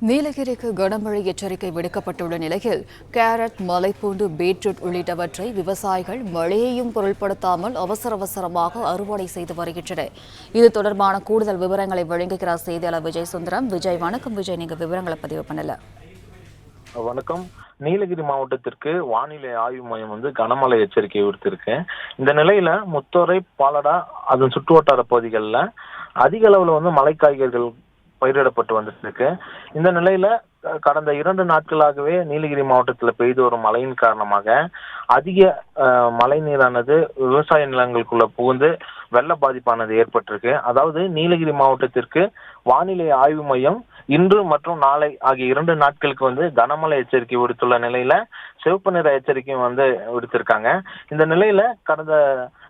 நீலகிரிக்கு கனமழை எச்சரிக்கை விடுக்கப்பட்டுள்ள நிலையில் கேரட், மலைப்பூண்டு, பீட்ரூட் உள்ளிட்டவற்றை விவசாயிகள் மழையையும் பொருட்படுத்தாமல் அவசரமாக அறுவடை செய்து வருகின்றனர். இது தொடர்பான கூடுதல் விவரங்களை வழங்குகிறார் செய்தியாளர் விஜய் சுந்தரம். விஜய், வணக்கம். விஜய், நீங்க விவரங்களை பதிவு பண்ணல. வணக்கம். நீலகிரி மாவட்டத்திற்கு வானிலை ஆய்வு மையம் கனமழை எச்சரிக்கை விடுத்திருக்கு. இந்த நிலையில முத்தோரை, பாலடா, அதன் சுற்றுவட்டார பகுதிகளில் அதிக அளவுல மலை காய்கறிகள் பயிரிடப்பட்டு வந்துட்டு இருக்கு. இந்த நிலையில கடந்த 2 நாட்களாகவே நீலகிரி மாவட்டத்தில் பெய்து வரும் மழையின் காரணமாக அதிக மழை நீரானது விவசாய நிலங்களுக்குள்ள புகுந்து வெள்ள பாதிப்பானது ஏற்பட்டிருக்கு. அதாவது நீலகிரி மாவட்டத்திற்கு வானிலை ஆய்வு மையம் இன்று மற்றும் நாளை ஆகிய 2 நாட்களுக்கு கனமழை எச்சரிக்கை விடுத்துள்ள நிலையில சிவப்பு நிற எச்சரிக்கையும் விடுத்திருக்காங்க. இந்த நிலையில கடந்த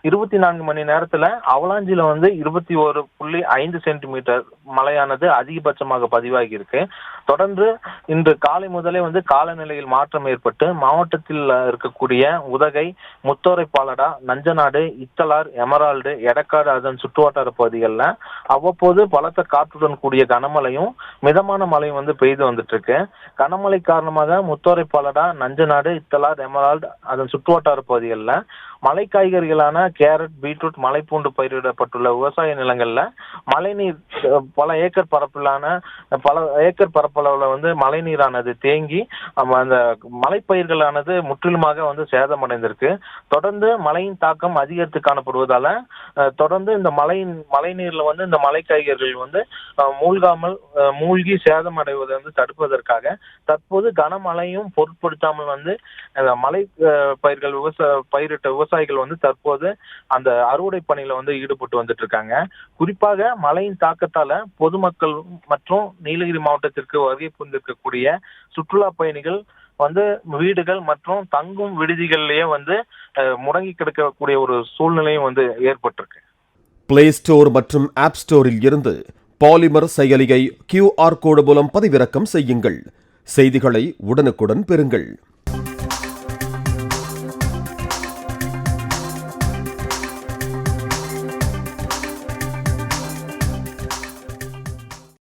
24 மணி நேரத்துல அவலாஞ்சில 21.5 சென்டிமீட்டர் மழையானது அதிகபட்சமாக பதிவாகி இருக்கு. தொடர்ந்து இன்று காலை முதலே காலநிலையில் மாற்றம் ஏற்பட்டு மாவட்டத்தில் இருக்கக்கூடிய உதகை, முத்தோரை, பாலடா, நஞ்சநாடு, இத்தலார், எமரால்டு, எடக்காடு, அதன் சுற்றுவட்டார பகுதிகளில் அவ்வப்போது பலத்த காற்றுடன் கூடிய கனமழையும் மிதமான மழையும் பெய்து வந்துட்டு இருக்கு. கனமழை காரணமாக முத்தோரை, பாலடா, நஞ்சநாடு, இத்தலார், எமரால்டு, அதன் சுற்றுவட்டார பகுதிகளில் மலை காய்கறிகளான கேரட், பீட்ரூட், மலைப்பூண்டு பயிரிடப்பட்டுள்ள விவசாய நிலங்கள்ல மழைநீர் பல ஏக்கர் பரப்பளவுல மழைநீரானது தேங்கி அந்த மலைப்பயிர்களானது முற்றிலுமாக சேதமடைந்திருக்கு. தொடர்ந்து மழையின் தாக்கம் அதிகரித்து காணப்படுவதால தொடர்ந்து இந்த மழைநீர்ல இந்த மலை காய்கறிகள் மூழ்காமல் மூழ்கி சேதமடைவதை தடுப்பதற்காக தற்போது கனமழையும் பொருட்படுத்தாமல் மலை பயிர்கள் பயிரிட்ட விவசாயிகள் தற்போது அந்த அறுவடை பணியில ஈடுபட்டு வந்துட்டு இருக்காங்க. குறிப்பாக மழையின் தாக்கத்தால பொதுமக்கள் மற்றும் நீலகிரி மாவட்டத்திற்கு வருகை புரிந்திருக்கக்கூடிய சுற்றுலா பயணிகள் வீடுகள் மற்றும் தங்கும் விடுதிகளிலேயே முடங்கி கிடக்கக்கூடிய ஒரு சூழ்நிலையும் ஏற்பட்டிருக்கு. பிளே ஸ்டோர் மற்றும் ஆப் ஸ்டோரில் இருந்து பாலிமர் செயலியை QR கோடு மூலம் பதிவிறக்கம் செய்யுங்கள். செய்திகளை உடனுக்குடன் பெறுங்கள்.